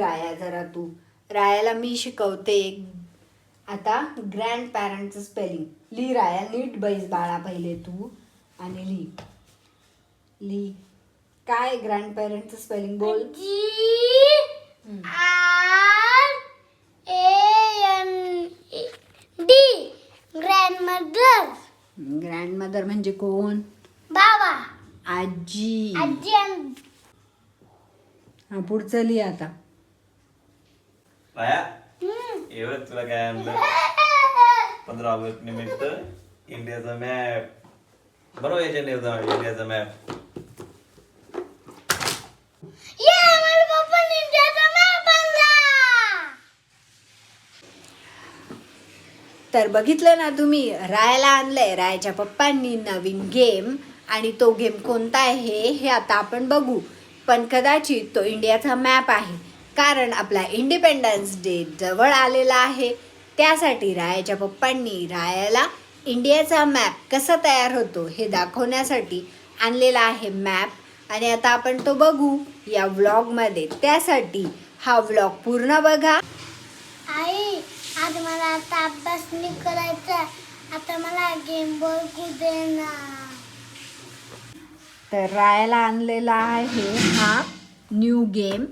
राया जरा तू रायाला मी शिकवते आता ग्रँड पॅरेंटचं स्पेलिंग. लिही राया, नीट बैस बाळा पहिले तू आणि लिही काय ग्रँड पॅरेंटचं स्पेलिंग बोल. GRAND grandmother. ग्रँडमदर म्हणजे कोण? बाबा, आजी. आजी. हा पुढचं लिही आता. राया एवढं तुला काय आणलं? 15 ऑगस्ट निमित्त इंडियाचा मॅप. बरोबर इंडियाचा मॅप. तर बघितलं ना तुम्ही, रायाला आणलंय रायाच्या पप्पांनी नवीन गेम. आणि तो गेम कोणता आहे हे आता आपण बघू. पण कदाचित तो इंडियाचा मॅप आहे, कारण आपला इंडिपेंडन्स डे जवळ आलेला आहे. त्यासाठी रायाच्या पप्पांनी रायाला इंडियाचा मॅप कसा तयार होतो हे दाखवण्यासाठी आणलेला आहे मॅप. आणि आता आपण तो बघू या व्लॉगमध्ये. त्यासाठी हा व्लॉग पूर्ण बघा. आई, आज मला आता अभ्यास नाही करायचा. आता मला गेम बघू दे ना. तर रायाला आणलेला आहे हा new game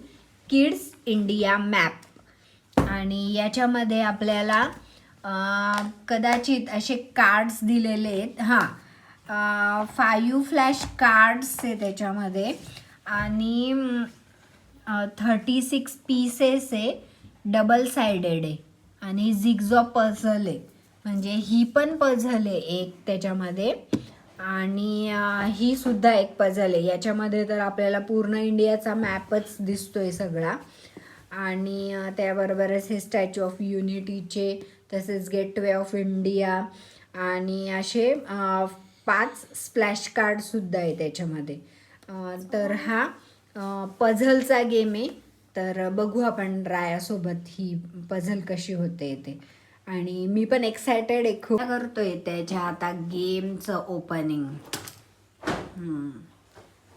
kids India map. आणि याच्यामध्ये आपल्याला कदाचित असे कार्ड्स दिलेले आहेत. 5 फ्लॅश कार्ड्स आहे त्याच्यामध्ये. आणि 36 पीसेस आहे. डबल साइडेड आहे. आणि झिगझॉग पझल आहे, म्हणजे ही पण पझल आहे एक त्याच्यामध्ये. आणि ही सुद्धा एक पझल आहे. याच्यामध्ये तर आपल्याला पूर्ण इंडियाचा मॅपच दिसतोय सगळा. आणि त्याबरोबरच हे स्टॅच्यू ऑफ युनिटीचे, तसेच गेटवे ऑफ इंडिया आणि असे 5 स्प्लॅश कार्डसुद्धा आहे त्याच्यामध्ये. तर हा पझलचा गेम आहे. तर बघू आपण रायासोबत ही पझल कशी होते ते. आणि मी पण एक्सायटेड आहे खूप. करतोय त्याच्या आता गेमचं ओपनिंग.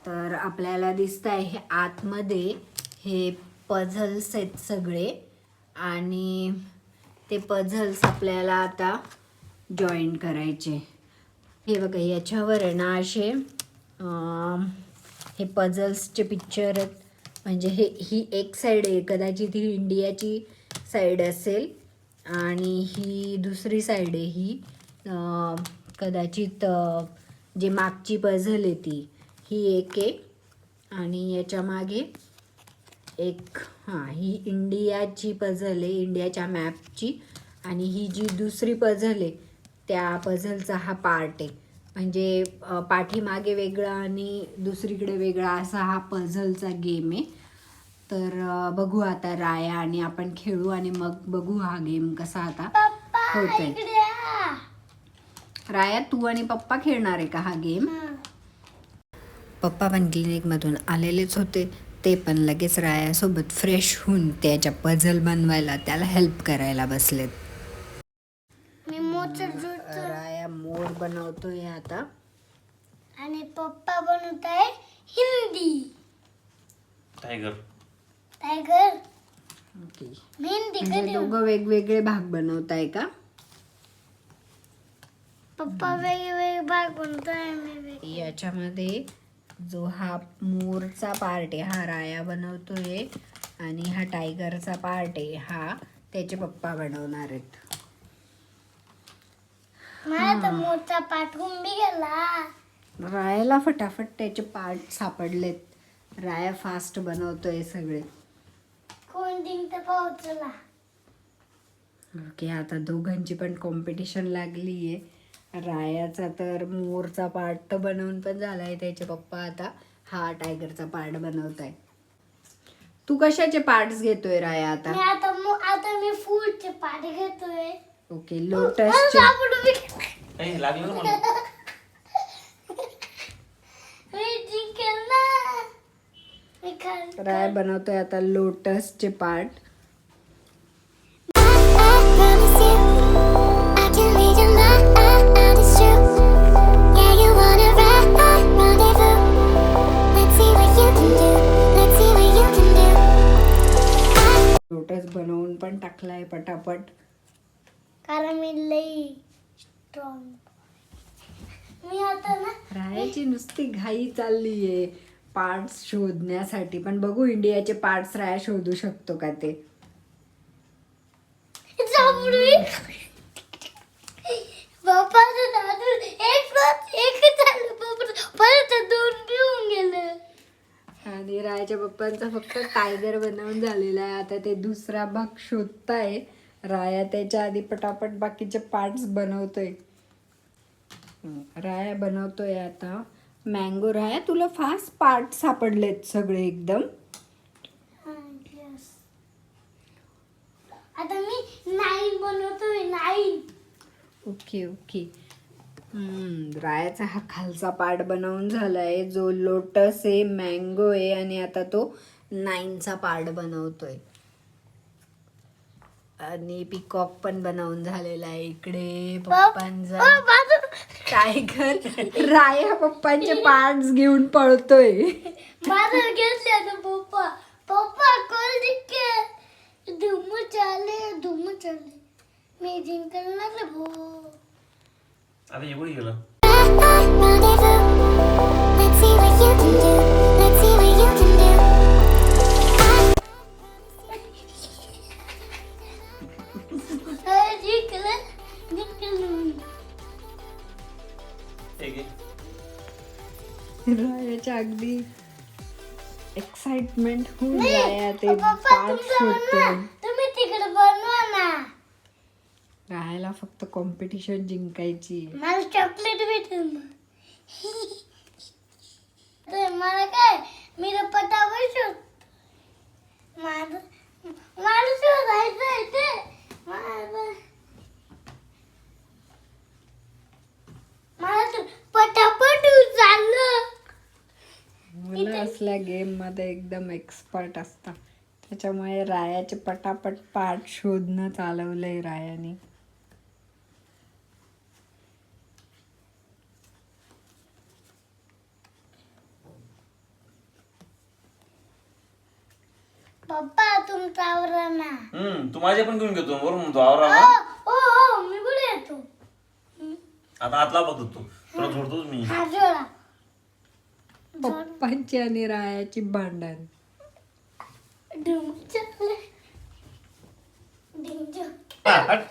तर आपल्याला दिसत आहे हे आतमध्ये हे पझल्स आहेत सगळे. आणि ते पझल्स आपल्याला आता जॉईन करायचे. हे बघा याच्यावर आहे ना असे हे पझल्सचे पिक्चर आहेत. म्हणजे ही एक साईड आहे, कदाचित ही इंडियाची साईड असेल. आणि ही दुसरी साईड आहे, ही कदाचित जे मागची पझल आहे ही एक आहे. आणि याच्या मागे एक ही इंडियाची पझल आहे, इंडियाच्या मॅपची. आणि ही जी दुसरी पझल आहे त्या पझलचा हा पार्ट आहे. म्हणजे पाठीमागे वेगळा आणि दुसरीकडे वेगळा असा हा पझलचा गेम आहे. तर बघू आता राया आणि आपण खेळू आणि मग बघू हा गेम कसा आता होतोय. राया तू आणि पप्पा खेळणार आहे का हा गेम? पप्पा पण क्लिनिकमधून आलेलेच होते. ते पण लगेच रायासोबत फ्रेश होऊन त्याच्या पझल बनवायला त्याला हेल्प करायला बसलेत. राया मोर बनवतोय आता. आणि पप्पा बनवत आहे हिंदी. टायगर. ओके. हिंदी म्हणजे दोघं वेगवेगळे भाग बनवताय का? पप्पा वेगवेगळे भाग बनवताय, मी वेगळे. याच्यामध्ये जो हा मोरचा पार्ट आहे हा राया बनवतोय. आणि हा टायगरचा पार्ट आहे हा त्याचे पप्पा बनवणार आहेत. मला तर मोठा पाठवून बी गेला. रायाला फटाफट त्याचे पार्ट सापडलेत. राया फास्ट बनवतोय सगळे. कोण जिंकतं पाहू चला. ओके, आता दोघांची पण कॉम्पिटिशन लागली आहे. रायाचा तर मोरचा पार्ट तर बनवून पण झालाय. त्याचे पप्पा आता हा टायगरचा पार्ट बनवत आहे. तू कशाचे पार्ट्स घेतोय राया आता? आता मी फूडचे पार्ट घेतोय. ओके, लोटसचे. लागलं ना मला. राया बनवतोय आता लोटसचे पार्ट. लोटस बनवून पण टाकलाय पटापट. कारण मी लई स्ट्रॉंग. मी आता ना रायाची नुसती घाई चाललीये पार्ट्स शोधण्यासाठी. पण बघू इंडियाचे पार्ट्स राया शोधू शकतो का ते. बाप्पाचं दादू एक झालं परत 2 पिऊन गेलं. आणि रायाच्या पप्पांचा फक्त टायगर बनवून झालेला आहे. आता ते दुसरा भाग शोधताय. राया त्याच्या आधी पटापट बाकीचे पार्ट्स बनवतोय. राया बनवतोय आता मँगो. राया तुला फास्ट पार्ट सापडलेत सगळे एकदम. आता मी 9 बनवतोय 9. Okay okay. रायाचा हा खालचा पार्ट बनवून झालाय जो लोटस आहे, मँगो आहे आणि आता तो 9चा पार्ट बनवतोय. आणि पिकॉक पण बनवून झालेला आहे. इकडे पप्पांचा टायगर. राया पप्पांचे पार्ट्स घेऊन पळतोय. माझं घेतले आता पप्पा. पप्पा कोल्ड के धुम चाले. मी जिंकायला लागले भो. आता हे कुठे गेलं? Let's see what you can do. Let's see what you can do. ठीक आहे. रायाच्या अगदी एक्साइटमेंट होऊन राया ते पप्पा पार्ट तुमचं बनवा. शोधतोय. तुम्ही तिकडे बनवा ना. रायाला फक्त कॉम्पिटिशन जिंकायची. मला चॉकलेट भेटेल ना. मला काय मी तर पटावर शोध. मला शोधायचं ते. मला तर पटापट चाललं. मुलं असल्या गेम मध्ये एकदम एक्सपर्ट असतात. त्याच्यामुळे रायाचे पटापट पार्ट शोधणं चालवलंय रायाने. पप्पा तुमचा आवरा ना. तू माझ्या पण घेऊन घेतो बरोबर म्हणतो आवरा ना. हो मी कुठे येतो. आता हातला बघतो तू तुला झोडतोच मी. हा जोडा. पप्पांची आणि रायाची भांडण. डुम चले. डिंग जो. हा, हट.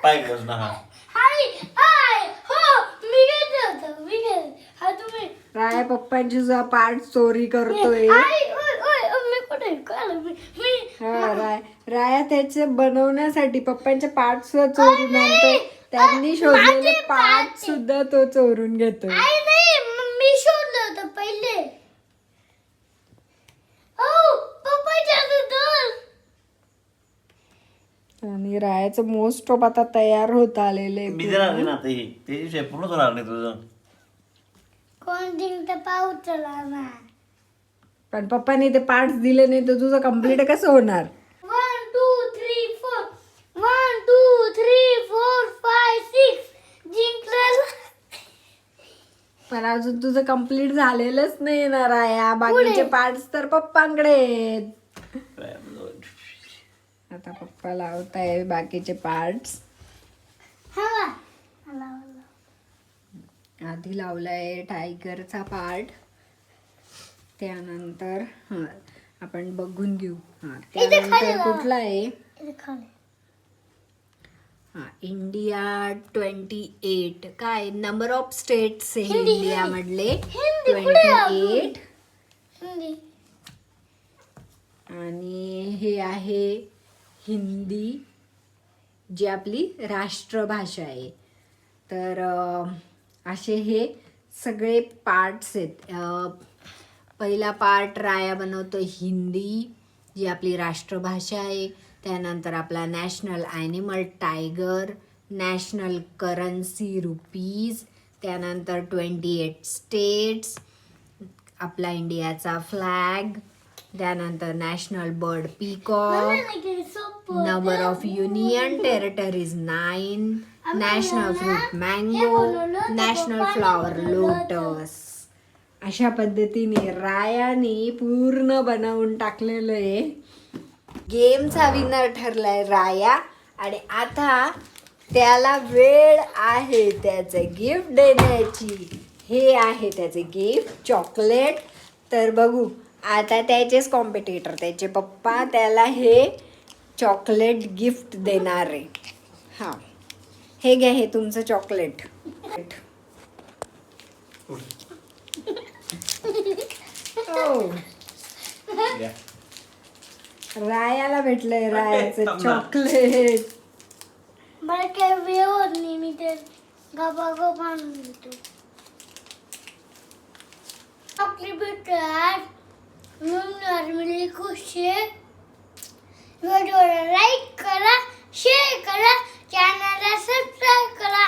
पाय घेऊस ना. हा राया पप्पांची सुद्धा पार्ट चोरी करतोय. राया त्याचे बनवण्यासाठी पप्पांचे पार्ट सुद्धा चोरून आणतोय. त्यांनी शोधलेले पार्ट सुद्धा तो चोरून घेतोय. मी शोधलं होतं पहिले. आणि रायाचं मोस्ट ऑफ आता तयार होत आलेले. मी देणार नाही ना आता हे त्याच्याशिवाय पूर्णच होणार नाही तुझं. कोण जिंकतं पाहू चला ना. पण पप्पाने ते पार्ट्स दिले नाही तर तुझं कम्प्लीट कसं होणार? 1 2 3 4 1 2 3 4 5 6 जिंकलं. पण अजून तुझं कम्प्लीट झालेलंच नाही ना राया. बाकीचे पार्ट्स तर पप्पांकडे आहेत. आता पप्पा लावताय बाकीचे पार्ट्स. आधी लावलाय टायगरचा पार्ट. त्यानंतर आपण बघून घेऊ. त्यानंतर कुठला आहे? इंडिया 28. काय नंबर ऑफ स्टेट्स आहे इंडिया मधले? 28. आणि हे आहे हिंदी जी आपली राष्ट्रभाषा आहे. तर असे हे सगळे पार्ट्स आहेत. पहिला पार्ट राया बनवतो हिंदी जी आपली राष्ट्रभाषा आहे. त्यानंतर आपला national animal tiger, national currency rupees, त्यानंतर 28 स्टेट्स, आपला इंडियाचा फ्लॅग, त्यानंतर national bird peacock, number of union territories 9, national fruit mango, national flower lotus. अशा पद्धतीने रायाने पूर्ण बनवून टाकलेलं आहे. गेमचा विनर ठरलाय राया आणि आता त्याला वेळ आहे त्याचं गिफ्ट देण्याची. हे आहे त्याचे गिफ्ट चॉकलेट. तर बघू आता त्याचेच कॉम्पिटिटर त्याचे पप्पा त्याला हे चॉकलेट गिफ्ट देणार आहे. हां हे घ्या हे तुमचं चॉकलेट. ओ या. रायाला भेटलंय रायाचं थांब ना. चॉकलेट. मला काही वेळ होत नाही मी ते गप आणून देतो. चॉकलेट भेटतात म्हणून मी खुश आहे. व्हिडिओला लाईक करा, शेअर करा, चॅनलला सबस्क्राईब करा.